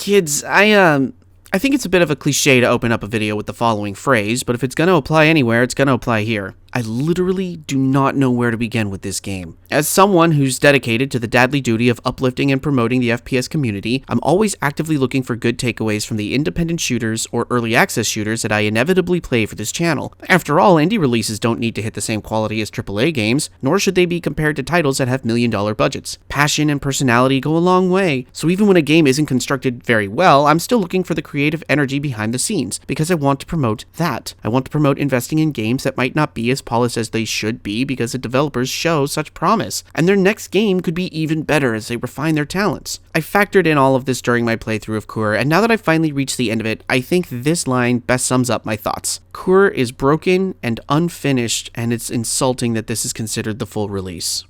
Kids, I think it's a bit of a cliche to open up a video with the following phrase, but if it's going to apply anywhere, it's going to apply here. I literally do not know where to begin with this game. As someone who's dedicated to the dadly duty of uplifting and promoting the FPS community, I'm always actively looking for good takeaways from the independent shooters or early access shooters that I inevitably play for this channel. After all, indie releases don't need to hit the same quality as AAA games, nor should they be compared to titles that have million-dollar budgets. Passion and personality go a long way, so even when a game isn't constructed very well, I'm still looking for the creative energy behind the scenes, because I want to promote that. I want to promote investing in games that might not be as polished as they should be because the developers show such promise, and their next game could be even better as they refine their talents. I factored in all of this during my playthrough of KUR, and now that I've finally reached the end of it, I think this line best sums up my thoughts. KUR is broken and unfinished, and it's insulting that this is considered the full release.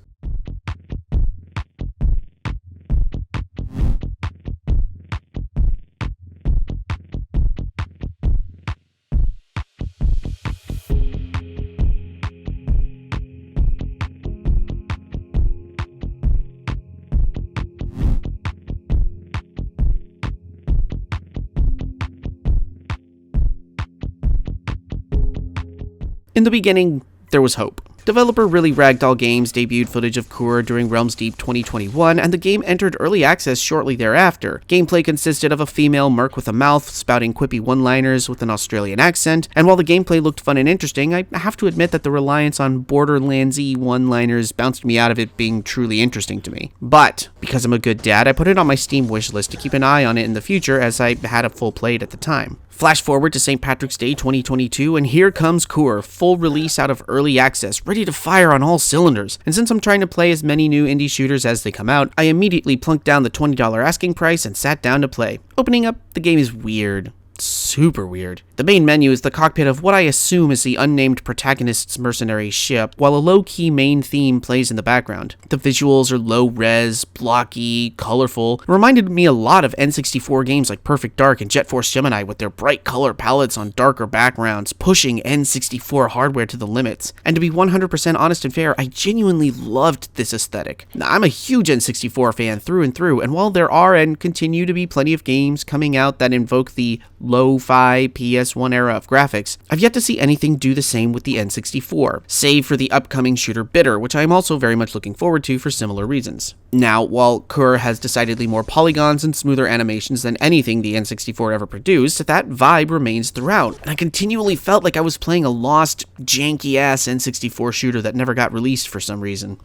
In the beginning, there was hope. Developer Really Ragdoll Games debuted footage of KUR during Realms Deep 2021, and the game entered early access shortly thereafter. Gameplay consisted of a female merc with a mouth, spouting quippy one-liners with an Australian accent, and while the gameplay looked fun and interesting, I have to admit that the reliance on Borderlands-y one-liners bounced me out of it being truly interesting to me. But, because I'm a good dad, I put it on my Steam wishlist to keep an eye on it in the future as I had a full plate at the time. Flash forward to St. Patrick's Day 2022, and here comes KUR, full release out of early access, ready to fire on all cylinders. And since I'm trying to play as many new indie shooters as they come out, I immediately plunked down the $20 asking price and sat down to play. Opening up, the game is weird. Super weird. The main menu is the cockpit of what I assume is the unnamed protagonist's mercenary ship, while a low-key main theme plays in the background. The visuals are low-res, blocky, colorful. It reminded me a lot of N64 games like Perfect Dark and Jet Force Gemini with their bright color palettes on darker backgrounds, pushing N64 hardware to the limits. And to be 100% honest and fair, I genuinely loved this aesthetic. Now, I'm a huge N64 fan through and through, and while there are and continue to be plenty of games coming out that invoke the lo-fi PS1 era of graphics, I've yet to see anything do the same with the N64, save for the upcoming shooter Bitter, which I am also very much looking forward to for similar reasons. Now, while KUR has decidedly more polygons and smoother animations than anything the N64 ever produced, that vibe remains throughout, and I continually felt like I was playing a lost, janky-ass N64 shooter that never got released for some reason.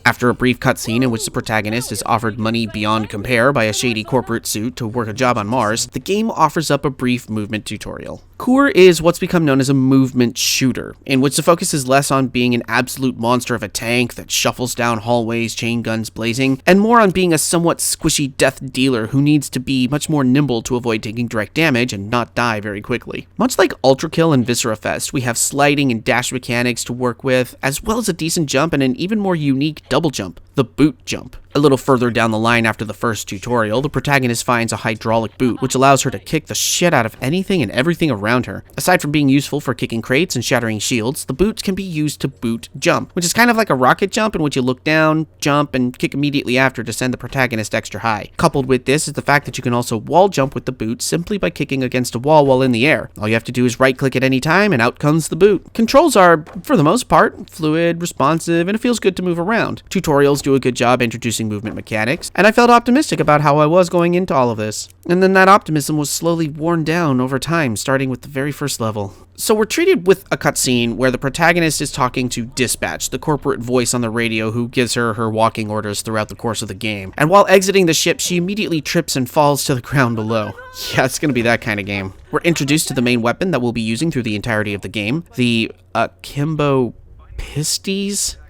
After a brief cutscene in which the protagonist is offered money beyond compare by a shady corporate suit to work a job on Mars, the game offers up a brief movement tutorial. KUR is what's become known as a movement shooter, in which the focus is less on being an absolute monster of a tank that shuffles down hallways, chain guns blazing, and more on being a somewhat squishy death dealer who needs to be much more nimble to avoid taking direct damage and not die very quickly. Much like Ultra Kill and Viscera Fest, we have sliding and dash mechanics to work with, as well as a decent jump and an even more unique double jump, the boot jump. A little further down the line after the first tutorial, the protagonist finds a hydraulic boot, which allows her to kick the shit out of anything and everything around her. Aside from being useful for kicking crates and shattering shields, the boots can be used to boot jump, which is kind of like a rocket jump in which you look down, jump, and kick immediately after to send the protagonist extra high. Coupled with this is the fact that you can also wall jump with the boot simply by kicking against a wall while in the air. All you have to do is right-click at any time, and out comes the boot. Controls are, for the most part, fluid, responsive, and it feels good to move around. Tutorials do a good job introducing movement mechanics, and I felt optimistic about how I was going into all of this. And then that optimism was slowly worn down over time, starting with the very first level. So we're treated with a cutscene where the protagonist is talking to Dispatch, the corporate voice on the radio who gives her walking orders throughout the course of the game. And while exiting the ship, she immediately trips and falls to the ground below. Yeah, it's gonna be that kind of game. We're introduced to the main weapon that we'll be using through the entirety of the game, the Akim-broken.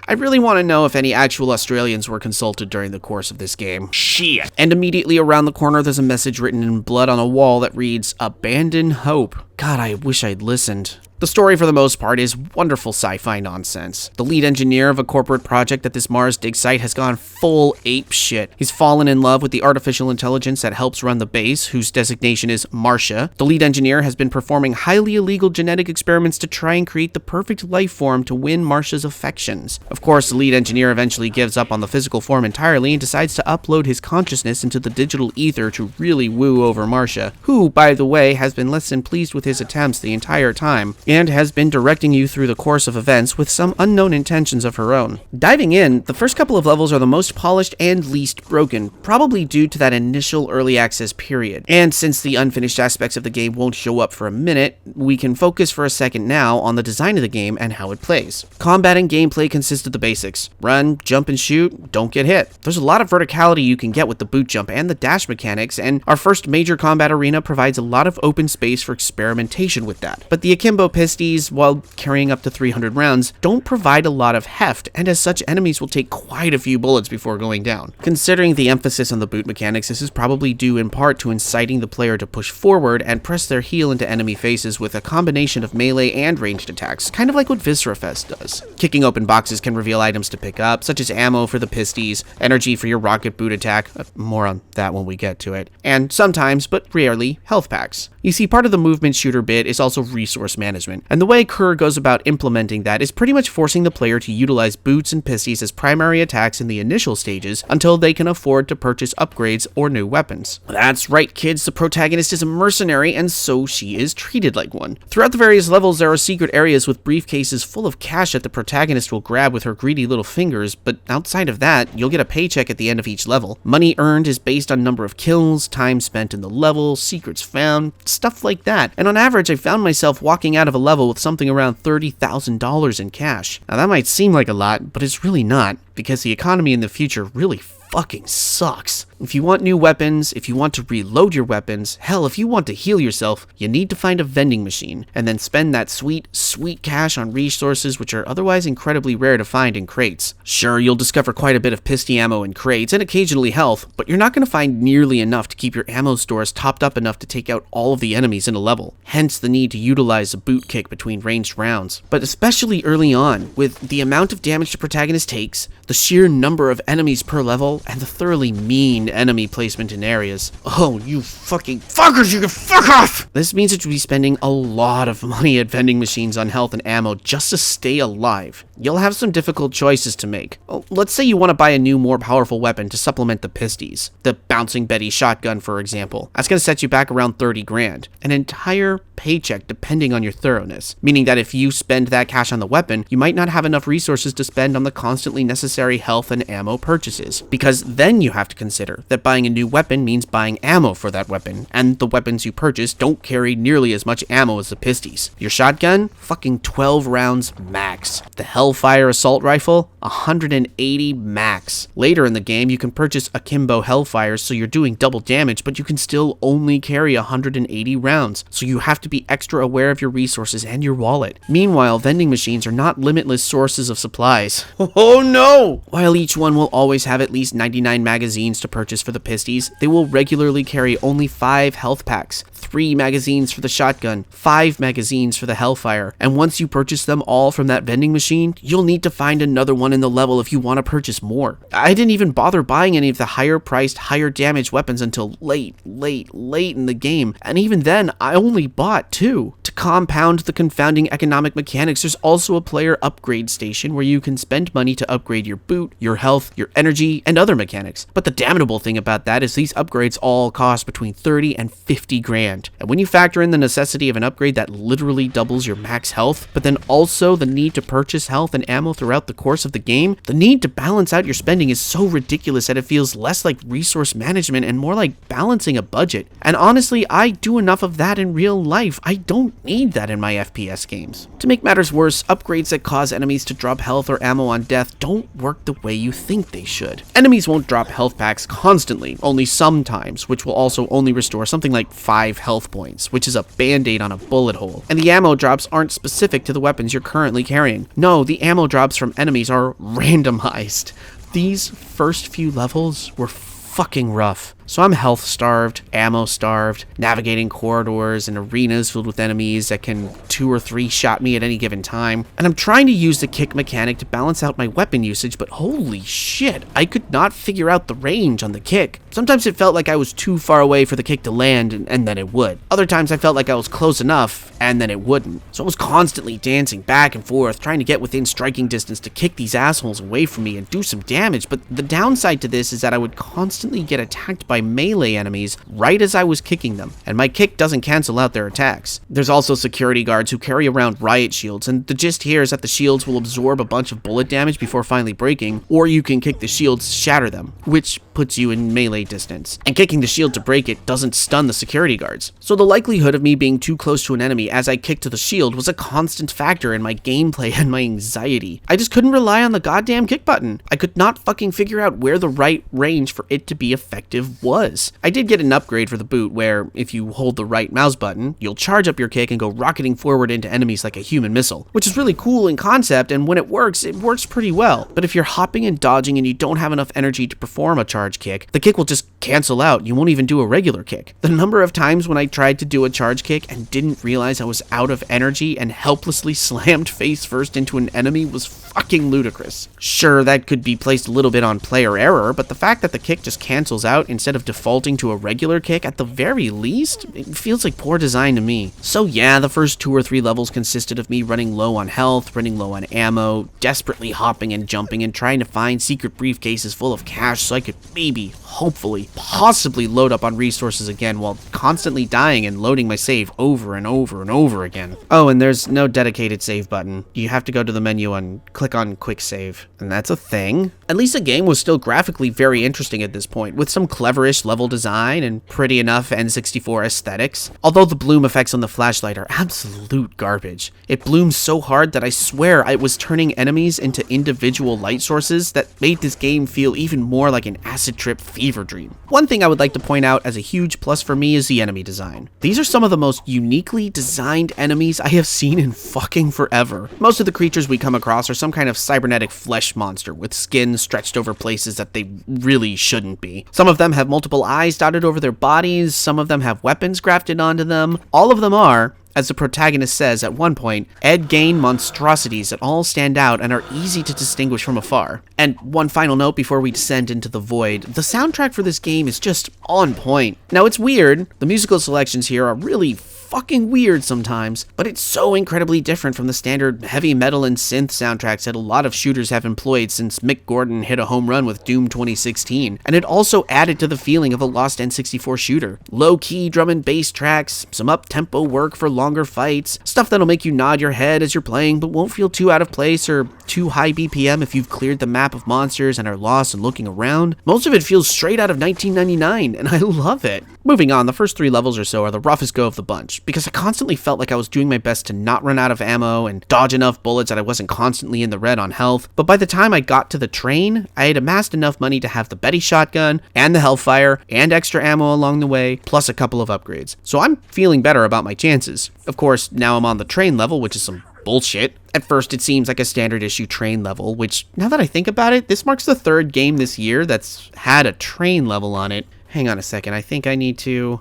I really want to know if any actual Australians were consulted during the course of this game. Shit. And immediately around the corner, there's a message written in blood on a wall that reads, "Abandon hope." God, I wish I'd listened. The story, for the most part, is wonderful sci-fi nonsense. The lead engineer of a corporate project at this Mars dig site has gone full ape shit. He's fallen in love with the artificial intelligence that helps run the base, whose designation is Marcia. The lead engineer has been performing highly illegal genetic experiments to try and create the perfect life form to win Marcia's affections. Of course, the lead engineer eventually gives up on the physical form entirely and decides to upload his consciousness into the digital ether to really woo over Marcia, who, by the way, has been less than pleased with his attempts the entire time, and has been directing you through the course of events with some unknown intentions of her own. Diving in, the first couple of levels are the most polished and least broken, probably due to that initial early access period. And since the unfinished aspects of the game won't show up for a minute, we can focus for a second now on the design of the game and how it plays. Combat and gameplay consist of the basics: run, jump and shoot, don't get hit. There's a lot of verticality you can get with the boot jump and the dash mechanics, and our first major combat arena provides a lot of open space for experimentation with that. But the Akimbo Pisties, while carrying up to 300 rounds, don't provide a lot of heft, and as such, enemies will take quite a few bullets before going down. Considering the emphasis on the boot mechanics, this is probably due in part to inciting the player to push forward and press their heel into enemy faces with a combination of melee and ranged attacks, kind of like what Viscera Fest does. Kicking open boxes can reveal items to pick up, such as ammo for the Pisties, energy for your rocket boot attack, more on that when we get to it, and sometimes, but rarely, health packs. You see, part of the movement shooter bit is also resource management, and the way KUR goes about implementing that is pretty much forcing the player to utilize boots and pisties as primary attacks in the initial stages until they can afford to purchase upgrades or new weapons. That's right, kids, the protagonist is a mercenary, and so she is treated like one. Throughout the various levels, there are secret areas with briefcases full of cash that the protagonist will grab with her greedy little fingers, but outside of that, you'll get a paycheck at the end of each level. Money earned is based on number of kills, time spent in the level, secrets found, stuff like that. And on average, I found myself walking out of a level with something around $30,000 in cash. Now that might seem like a lot, but it's really not, because the economy in the future really fucking sucks. If you want new weapons, if you want to reload your weapons, hell, if you want to heal yourself, you need to find a vending machine, and then spend that sweet, sweet cash on resources which are otherwise incredibly rare to find in crates. Sure, you'll discover quite a bit of pisty ammo in crates, and occasionally health, but you're not going to find nearly enough to keep your ammo stores topped up enough to take out all of the enemies in a level, hence the need to utilize a boot kick between ranged rounds. But especially early on, with the amount of damage the protagonist takes, the sheer number of enemies per level, and the thoroughly mean enemy placement in areas. Oh, you fucking fuckers, you can fuck off! This means that you'll be spending a lot of money at vending machines on health and ammo just to stay alive. You'll have some difficult choices to make. Let's say you want to buy a new, more powerful weapon to supplement the pisties. The Bouncing Betty shotgun, for example. That's going to set you back around 30 grand. An entire paycheck depending on your thoroughness. Meaning that if you spend that cash on the weapon, you might not have enough resources to spend on the constantly necessary health and ammo purchases. Because then you have to consider that buying a new weapon means buying ammo for that weapon, and the weapons you purchase don't carry nearly as much ammo as the pisties. Your shotgun? Fucking 12 rounds max. The Hellfire assault rifle? 180 max. Later in the game, you can purchase Akimbo Hellfires, so you're doing double damage, but you can still only carry 180 rounds, so you have to be extra aware of your resources and your wallet. Meanwhile, vending machines are not limitless sources of supplies. Oh no! While each one will always have at least 99 magazines to purchase for the pisties, they will regularly carry only 5 health packs, 3 magazines for the shotgun, 5 magazines for the Hellfire, and once you purchase them all from that vending machine, you'll need to find another one in the level if you want to purchase more. I didn't even bother buying any of the higher priced, higher damage weapons until late in the game, and even then, I only bought 2. To compound the confounding economic mechanics, there's also a player upgrade station where you can spend money to upgrade your boot, your health, your energy, and other mechanics. But the damnable thing about that is these upgrades all cost between 30 and 50 grand. And when you factor in the necessity of an upgrade that literally doubles your max health, but then also the need to purchase health and ammo throughout the course of the game, the need to balance out your spending is so ridiculous that it feels less like resource management and more like balancing a budget. And honestly, I do enough of that in real life. I don't need that in my FPS games. To make matters worse, upgrades that cause enemies to drop health or ammo on death don't work the way you think they should. Enemies won't drop health packs constantly, only sometimes, which will also only restore something like 5 health points, which is a band-aid on a bullet hole. And the ammo drops aren't specific to the weapons you're currently carrying. No, the ammo drops from enemies are randomized. These first few levels were fucking rough. So I'm health starved, ammo starved, navigating corridors and arenas filled with enemies that can 2 or 3 shot me at any given time. And I'm trying to use the kick mechanic to balance out my weapon usage, but holy shit, I could not figure out the range on the kick. Sometimes it felt like I was too far away for the kick to land and then it would. Other times I felt like I was close enough and then it wouldn't. So I was constantly dancing back and forth, trying to get within striking distance to kick these assholes away from me and do some damage. But the downside to this is that I would constantly get attacked by melee enemies right as I was kicking them, and my kick doesn't cancel out their attacks. There's also security guards who carry around riot shields, and the gist here is that the shields will absorb a bunch of bullet damage before finally breaking, or you can kick the shields, shatter them, which puts you in melee distance. And kicking the shield to break it doesn't stun the security guards. So the likelihood of me being too close to an enemy as I kicked to the shield was a constant factor in my gameplay and my anxiety. I just couldn't rely on the goddamn kick button. I could not fucking figure out where the right range for it to be effective was. I did get an upgrade for the boot where if you hold the right mouse button, you'll charge up your kick and go rocketing forward into enemies like a human missile, which is really cool in concept, and when it works pretty well. But if you're hopping and dodging and you don't have enough energy to perform a charge kick, the kick will just cancel out. You won't even do a regular kick. The number of times when I tried to do a charge kick and didn't realize I was out of energy and helplessly slammed face first into an enemy was fucking ludicrous. Sure, that could be placed a little bit on player error, but the fact that the kick just cancels out instead of defaulting to a regular kick, at the very least, it feels like poor design to me. So yeah, the first 2 or 3 levels consisted of me running low on health, running low on ammo, desperately hopping and jumping and trying to find secret briefcases full of cash so I could maybe, hopefully, possibly load up on resources again while constantly dying and loading my save over and over and over again. Oh, and there's no dedicated save button. You have to go to the menu and click on quick save, and that's a thing. At least the game was still graphically very interesting at this point, with some cleverish level design and pretty enough N64 aesthetics, although the bloom effects on the flashlight are absolute garbage. It blooms so hard that I swear I was turning enemies into individual light sources that made this game feel even more like an acid trip fever dream. One thing I would like to point out as a huge plus for me is the enemy design. These are some of the most uniquely designed enemies I have seen in fucking forever. Most of the creatures we come across are some kind of cybernetic flesh monster with skin stretched over places that they really shouldn't be. Some of them have multiple eyes dotted over their bodies, some of them have weapons grafted onto them. All of them are, as the protagonist says at one point, Ed Gein monstrosities that all stand out and are easy to distinguish from afar. And one final note before we descend into the void, the soundtrack for this game is just on point. Now it's weird, the musical selections here are really fucking weird sometimes, but it's so incredibly different from the standard heavy metal and synth soundtracks that a lot of shooters have employed since Mick Gordon hit a home run with Doom 2016, and it also added to the feeling of a lost N64 shooter. Low-key drum and bass tracks, some up-tempo work for longer fights, stuff that'll make you nod your head as you're playing but won't feel too out of place or too high BPM if you've cleared the map of monsters and are lost and looking around. Most of it feels straight out of 1999, and I love it. Moving on, the first 3 levels or so are the roughest go of the bunch, because I constantly felt like I was doing my best to not run out of ammo and dodge enough bullets that I wasn't constantly in the red on health. But by the time I got to the train, I had amassed enough money to have the Betty shotgun and the Hellfire and extra ammo along the way, plus a couple of upgrades. So I'm feeling better about my chances. Of course, now I'm on the train level, which is some bullshit. At first, it seems like a standard issue train level, which, now that I think about it, this marks the 3rd game this year that's had a train level on it. Hang on a second, I think I need to...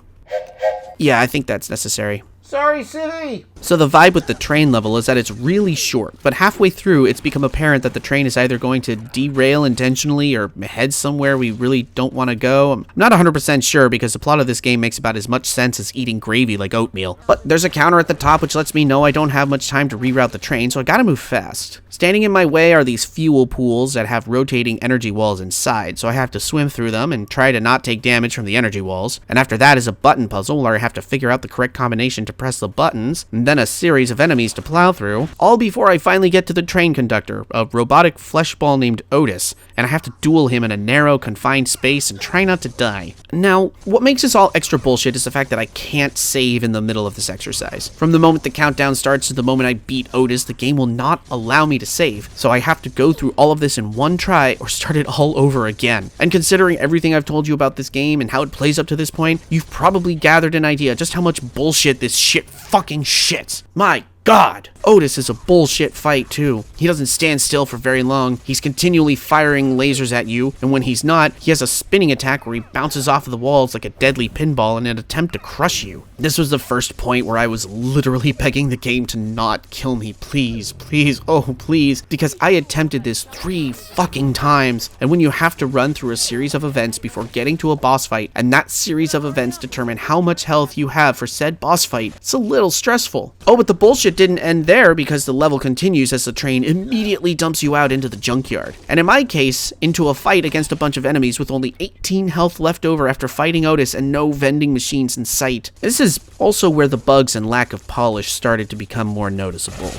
Yeah, I think that's necessary. Sorry, City! So the vibe with the train level is that it's really short, but halfway through it's become apparent that the train is either going to derail intentionally or head somewhere we really don't want to go. I'm not 100% sure because the plot of this game makes about as much sense as eating gravy like oatmeal. But there's a counter at the top which lets me know I don't have much time to reroute the train, so I gotta move fast. Standing in my way are these fuel pools that have rotating energy walls inside, so I have to swim through them and try to not take damage from the energy walls. And after that is a button puzzle where I have to figure out the correct combination to press the buttons, and then a series of enemies to plow through, all before I finally get to the train conductor, a robotic fleshball named Otis, and I have to duel him in a narrow, confined space and try not to die. Now, what makes this all extra bullshit is the fact that I can't save in the middle of this exercise. From the moment the countdown starts to the moment I beat Otis, the game will not allow me to save, so I have to go through all of this in one try or start it all over again. And considering everything I've told you about this game and how it plays up to this point, you've probably gathered an idea just how much bullshit this shit fucking shits. My God! Otis is a bullshit fight too. He doesn't stand still for very long. He's continually firing lasers at you, and when he's not, he has a spinning attack where he bounces off of the walls like a deadly pinball in an attempt to crush you. This was the first point where I was literally begging the game to not kill me. Please, please, oh please, because I attempted this 3 fucking times, and when you have to run through a series of events before getting to a boss fight, and that series of events determine how much health you have for said boss fight, it's a little stressful. Oh, but the bullshit didn't end there, because the level continues as the train immediately dumps you out into the junkyard. And in my case, into a fight against a bunch of enemies with only 18 health left over after fighting Otis and no vending machines in sight. This is also where the bugs and lack of polish started to become more noticeable.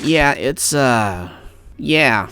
Yeah, it's, yeah.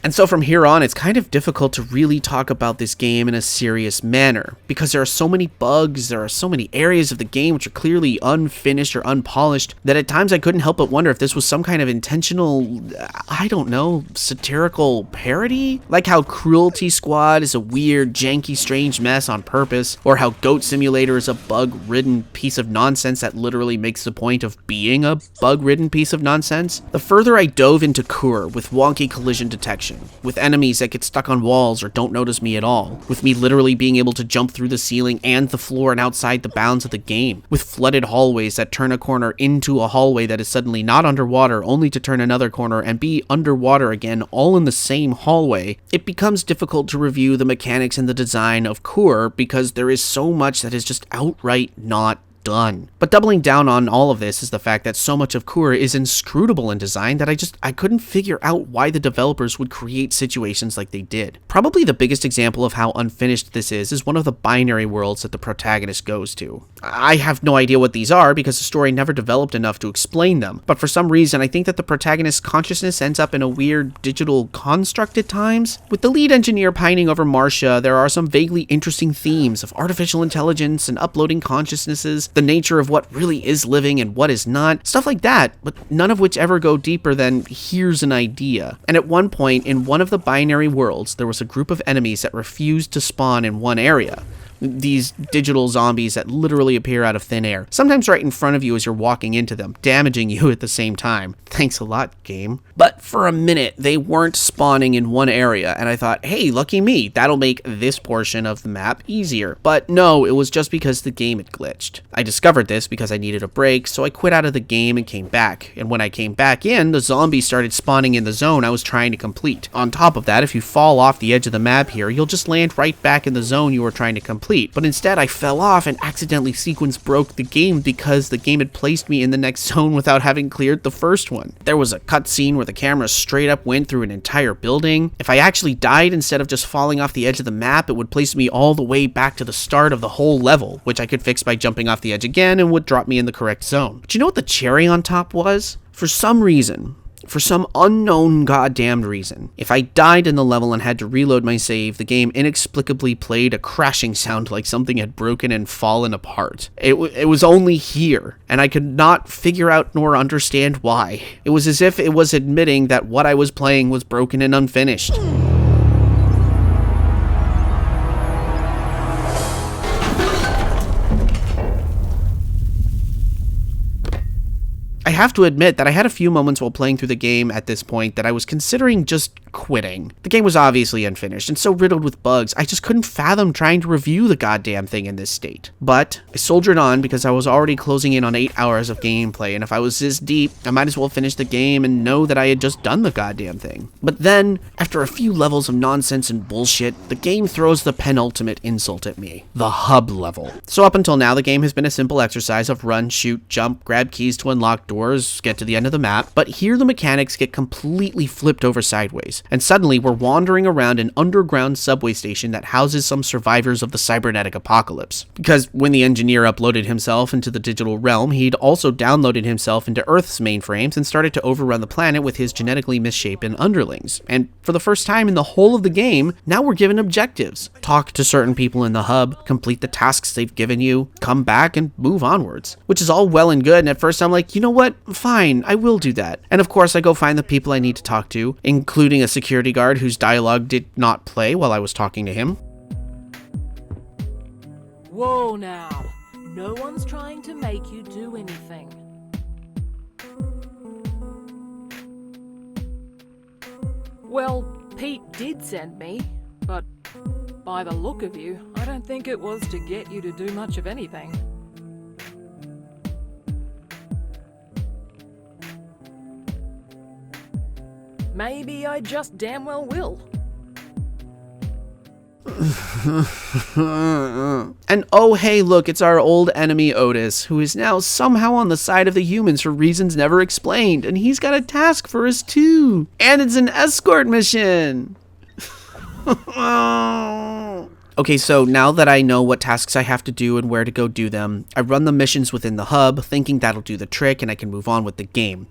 And so from here on, it's kind of difficult to really talk about this game in a serious manner, because there are so many bugs, there are so many areas of the game which are clearly unfinished or unpolished, that at times I couldn't help but wonder if this was some kind of intentional, I don't know, satirical parody? Like how Cruelty Squad is a weird, janky, strange mess on purpose, or how Goat Simulator is a bug-ridden piece of nonsense that literally makes the point of being a bug-ridden piece of nonsense. The further I dove into KUR with wonky collision detection, with enemies that get stuck on walls or don't notice me at all, with me literally being able to jump through the ceiling and the floor and outside the bounds of the game, with flooded hallways that turn a corner into a hallway that is suddenly not underwater only to turn another corner and be underwater again, all in the same hallway, it becomes difficult to review the mechanics and the design of KUR because there is so much that is just outright not done. But doubling down on all of this is the fact that so much of KUR is inscrutable in design that I couldn't figure out why the developers would create situations like they did. Probably the biggest example of how unfinished this is one of the binary worlds that the protagonist goes to. I have no idea what these are because the story never developed enough to explain them, but for some reason I think that the protagonist's consciousness ends up in a weird digital construct at times. With the lead engineer pining over Marcia, there are some vaguely interesting themes of artificial intelligence and uploading consciousnesses, the nature of what really is living and what is not, stuff like that, but none of which ever go deeper than here's an idea. And at one point in one of the binary worlds, there was a group of enemies that refused to spawn in one area. These digital zombies that literally appear out of thin air, sometimes right in front of you as you're walking into them, damaging you at the same time. Thanks a lot, game. But for a minute, they weren't spawning in one area, and I thought, hey, lucky me, that'll make this portion of the map easier. But no, it was just because the game had glitched. I discovered this because I needed a break, so I quit out of the game and came back. And when I came back in, the zombies started spawning in the zone I was trying to complete. On top of that, if you fall off the edge of the map here, you'll just land right back in the zone you were trying to complete. But instead I fell off and accidentally sequence broke the game because the game had placed me in the next zone without having cleared the first one. There was a cutscene where the camera straight up went through an entire building. If I actually died instead of just falling off the edge of the map, it would place me all the way back to the start of the whole level, which I could fix by jumping off the edge again and would drop me in the correct zone. But you know what the cherry on top was? For some reason, for some unknown goddamned reason, if I died in the level and had to reload my save, the game inexplicably played a crashing sound like something had broken and fallen apart. It was only here, and I could not figure out nor understand why. It was as if it was admitting that what I was playing was broken and unfinished. I have to admit that I had a few moments while playing through the game at this point that I was considering just quitting. The game was obviously unfinished and so riddled with bugs, I just couldn't fathom trying to review the goddamn thing in this state. But I soldiered on because I was already closing in on 8 hours of gameplay, and if I was this deep, I might as well finish the game and know that I had just done the goddamn thing. But then, after a few levels of nonsense and bullshit, the game throws the penultimate insult at me. The hub level. So up until now, the game has been a simple exercise of run, shoot, jump, grab keys to unlock doors, get to the end of the map, but here the mechanics get completely flipped over sideways, and suddenly we're wandering around an underground subway station that houses some survivors of the cybernetic apocalypse. Because when the engineer uploaded himself into the digital realm, he'd also downloaded himself into Earth's mainframes and started to overrun the planet with his genetically misshapen underlings. And for the first time in the whole of the game, now we're given objectives. Talk to certain people in the hub, complete the tasks they've given you, come back and move onwards. Which is all well and good, and at first I'm like, you know what? what? Fine, I will do that. And of course, I go find the people I need to talk to, including a security guard whose dialogue did not play while I was talking to him. Whoa now, no one's trying to make you do anything. Well, Pete did send me, but by the look of you, I don't think it was to get you to do much of anything. Maybe I just damn well will. And oh hey look, it's our old enemy Otis, who is now somehow on the side of the humans for reasons never explained, and he's got a task for us too. And it's an escort mission! Okay, so now that I know what tasks I have to do and where to go do them, I run the missions within the hub, thinking that'll do the trick and I can move on with the game.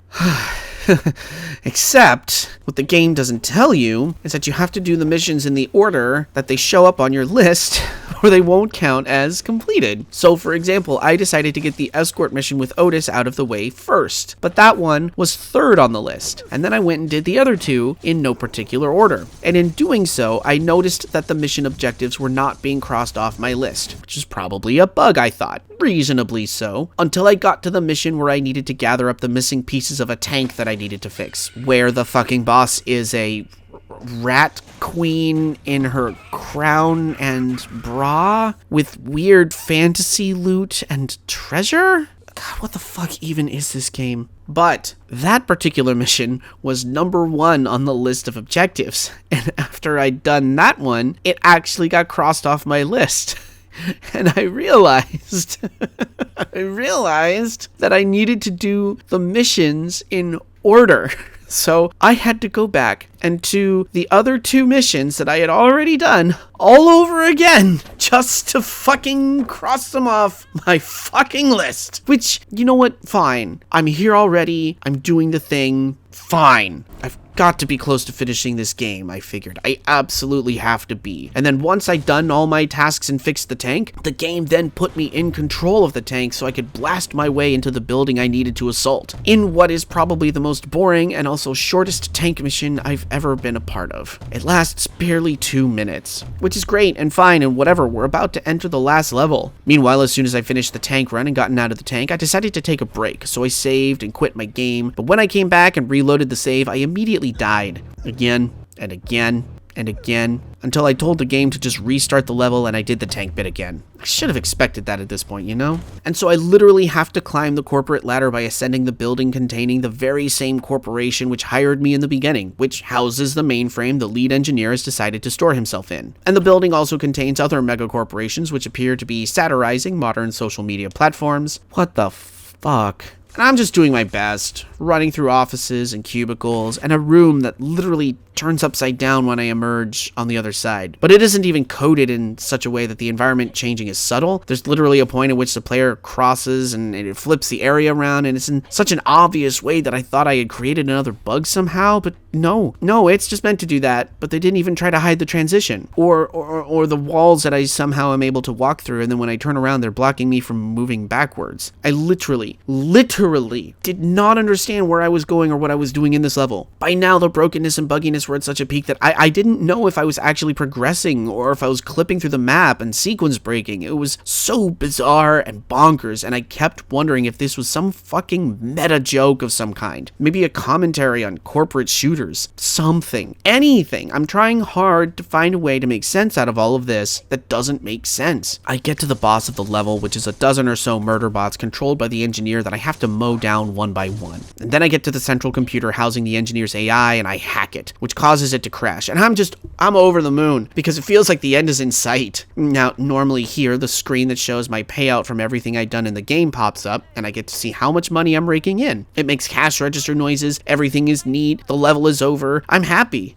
Except, what the game doesn't tell you is that you have to do the missions in the order that they show up on your list, or they won't count as completed. So for example, I decided to get the escort mission with Otis out of the way first, but that one was third on the list, and then I went and did the other two in no particular order. And in doing so, I noticed that the mission objectives were not being crossed off my list, which is probably a bug, I thought. Reasonably so, until I got to the mission where I needed to gather up the missing pieces of a tank that I needed to fix, where the fucking boss is a rat queen in her crown and bra with weird fantasy loot and treasure? God, what the fuck even is this game? But that particular mission was number 1 on the list of objectives, and after I'd done that one, it actually got crossed off my list. And I realized that I needed to do the missions in order. So I had to go back and do the other 2 missions that I had already done all over again just to fucking cross them off my fucking list. Which, you know what? Fine. I'm here already. I'm doing the thing. Fine. I've got to be close to finishing this game, I figured. I absolutely have to be. And then once I'd done all my tasks and fixed the tank, the game then put me in control of the tank so I could blast my way into the building I needed to assault, in what is probably the most boring and also shortest tank mission I've ever been a part of. It lasts barely 2 minutes, which is great and fine and whatever. We're about to enter the last level. Meanwhile, as soon as I finished the tank run and gotten out of the tank, I decided to take a break, so I saved and quit my game. But when I came back and reloaded the save, I immediately died again and again and again until I told the game to just restart the level and I did the tank bit again. I should have expected that at this point, you know? And so I literally have to climb the corporate ladder by ascending the building containing the very same corporation which hired me in the beginning, which houses the mainframe the lead engineer has decided to store himself in. And the building also contains other mega corporations which appear to be satirizing modern social media platforms. What the fuck? And I'm just doing my best, running through offices and cubicles and a room that literally turns upside down when I emerge on the other side. But it isn't even coded in such a way that the environment changing is subtle. There's literally a point at which the player crosses and it flips the area around, and it's in such an obvious way that I thought I had created another bug somehow, but no, it's just meant to do that, but they didn't even try to hide the transition. Or the walls that I somehow am able to walk through, and then when I turn around, they're blocking me from moving backwards. I literally did not understand where I was going or what I was doing in this level. By now, the brokenness and bugginess were at such a peak that I didn't know if I was actually progressing or if I was clipping through the map and sequence breaking. It was so bizarre and bonkers, and I kept wondering if this was some fucking meta joke of some kind. Maybe a commentary on corporate shooters. Something. Anything. I'm trying hard to find a way to make sense out of all of this that doesn't make sense. I get to the boss of the level, which is a dozen or so murder bots controlled by the engineer that I have to mow down one by one. And then I get to the central computer housing the engineer's AI and I hack it, which causes it to crash. And I'm over the moon because it feels like the end is in sight. Now, normally here, the screen that shows my payout from everything I'd done in the game pops up and I get to see how much money I'm raking in. It makes cash register noises. Everything is neat. The level is over. I'm happy.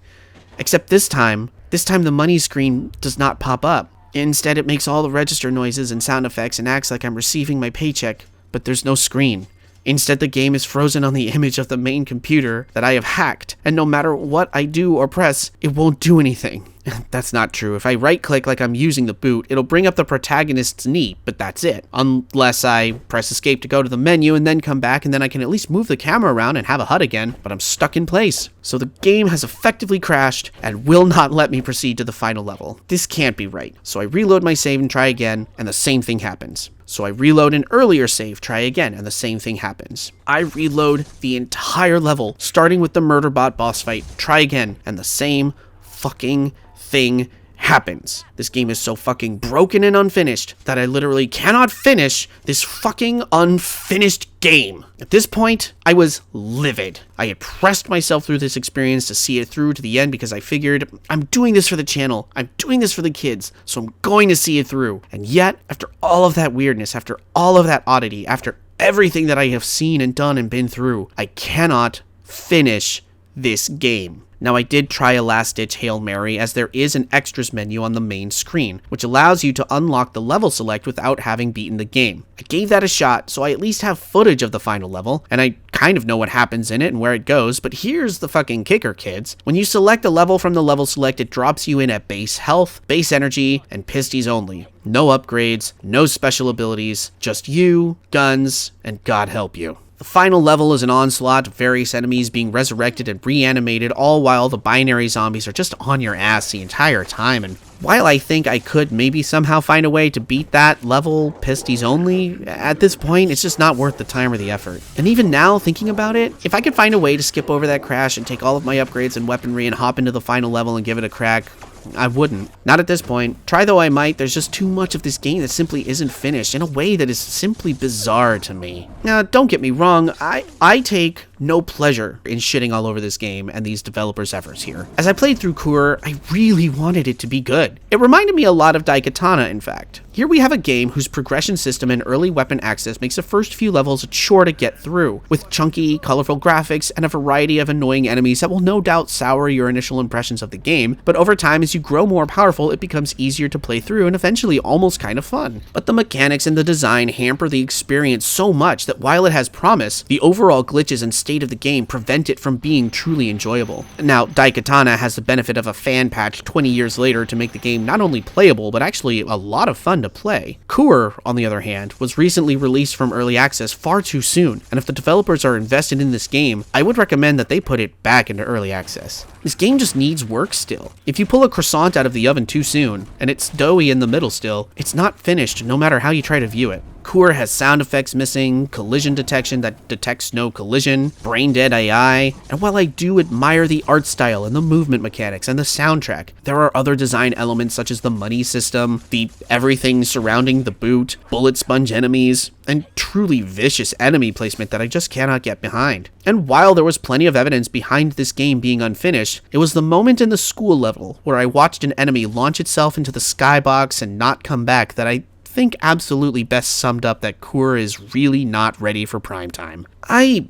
Except this time the money screen does not pop up. Instead, it makes all the register noises and sound effects and acts like I'm receiving my paycheck, but there's no screen. Instead, the game is frozen on the image of the main computer that I have hacked, and no matter what I do or press, it won't do anything. That's not true. If I right-click like I'm using the boot, it'll bring up the protagonist's knee, but that's it. Unless I press escape to go to the menu and then come back, and then I can at least move the camera around and have a HUD again, but I'm stuck in place. So the game has effectively crashed and will not let me proceed to the final level. This can't be right. So I reload my save and try again, and the same thing happens. So I reload an earlier save, try again, and the same thing happens. I reload the entire level, starting with the Murderbot boss fight, try again, and the same fucking thing happens. This game is so fucking broken and unfinished that I literally cannot finish this fucking unfinished game. At this point, I was livid. I had pressed myself through this experience to see it through to the end because I figured, I'm doing this for the channel, I'm doing this for the kids, so I'm going to see it through. And yet, after all of that weirdness, after all of that oddity, after everything that I have seen and done and been through, I cannot finish this game. Now, I did try a last-ditch Hail Mary, as there is an extras menu on the main screen, which allows you to unlock the level select without having beaten the game. I gave that a shot, so I at least have footage of the final level, and I kind of know what happens in it and where it goes, but here's the fucking kicker, kids. When you select a level from the level select, it drops you in at base health, base energy, and pisties only. No upgrades, no special abilities, just you, guns, and God help you. The final level is an onslaught of various enemies being resurrected and reanimated, all while the binary zombies are just on your ass the entire time. And while I think I could maybe somehow find a way to beat that level pisties only, at this point, it's just not worth the time or the effort. And even now, thinking about it, if I could find a way to skip over that crash and take all of my upgrades and weaponry and hop into the final level and give it a crack, I wouldn't. Not at this point. Try though I might, there's just too much of this game that simply isn't finished in a way that is simply bizarre to me. Now, don't get me wrong, I take no pleasure in shitting all over this game and these developers' efforts here. As I played through KUR, I really wanted it to be good. It reminded me a lot of Daikatana, in fact. Here we have a game whose progression system and early weapon access makes the first few levels a chore to get through, with chunky, colorful graphics and a variety of annoying enemies that will no doubt sour your initial impressions of the game, but over time as you grow more powerful, it becomes easier to play through and eventually almost kind of fun. But the mechanics and the design hamper the experience so much that while it has promise, the overall glitches and state of the game prevent it from being truly enjoyable. Now, Daikatana has the benefit of a fan patch 20 years later to make the game not only playable, but actually a lot of fun to play. KUR, on the other hand, was recently released from early access far too soon, and if the developers are invested in this game, I would recommend that they put it back into early access. This game just needs work still. If you pull a croissant out of the oven too soon, and it's doughy in the middle still, it's not finished no matter how you try to view it. KUR has sound effects missing, collision detection that detects no collision, brain-dead AI, and while I do admire the art style and the movement mechanics and the soundtrack, there are other design elements such as the money system, the everything surrounding the boot, bullet sponge enemies, and truly vicious enemy placement that I just cannot get behind. And while there was plenty of evidence behind this game being unfinished, it was the moment in the school level where I watched an enemy launch itself into the skybox and not come back that I think absolutely best summed up that KUR is really not ready for prime time. I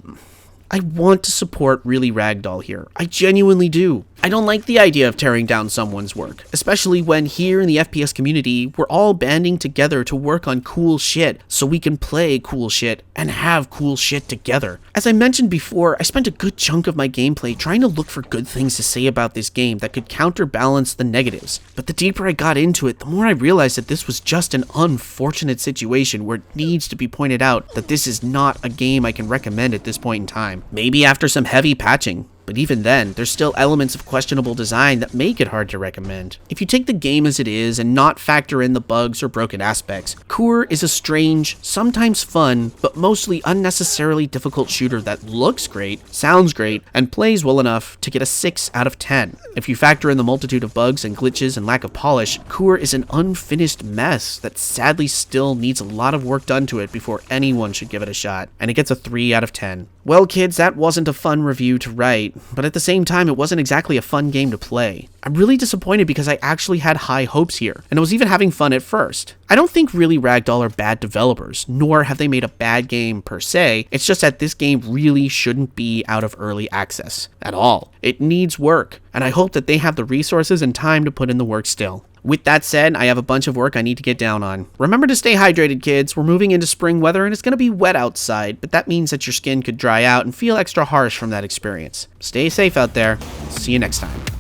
want to support Really Ragdoll here. I genuinely do. I don't like the idea of tearing down someone's work, especially when here in the FPS community, we're all banding together to work on cool shit so we can play cool shit and have cool shit together. As I mentioned before, I spent a good chunk of my gameplay trying to look for good things to say about this game that could counterbalance the negatives, but the deeper I got into it, the more I realized that this was just an unfortunate situation where it needs to be pointed out that this is not a game I can recommend at this point in time. Maybe after some heavy patching. But even then, there's still elements of questionable design that make it hard to recommend. If you take the game as it is and not factor in the bugs or broken aspects, KUR is a strange, sometimes fun, but mostly unnecessarily difficult shooter that looks great, sounds great, and plays well enough to get a 6 out of 10. If you factor in the multitude of bugs and glitches and lack of polish, KUR is an unfinished mess that sadly still needs a lot of work done to it before anyone should give it a shot, and it gets a 3 out of 10. Well, kids, that wasn't a fun review to write, but at the same time, it wasn't exactly a fun game to play. I'm really disappointed because I actually had high hopes here, and I was even having fun at first. I don't think Really Ragdoll are bad developers, nor have they made a bad game per se. It's just that this game really shouldn't be out of early access at all. It needs work, and I hope that they have the resources and time to put in the work still. With that said, I have a bunch of work I need to get down on. Remember to stay hydrated, kids. We're moving into spring weather and it's going to be wet outside, but that means that your skin could dry out and feel extra harsh from that experience. Stay safe out there. See you next time.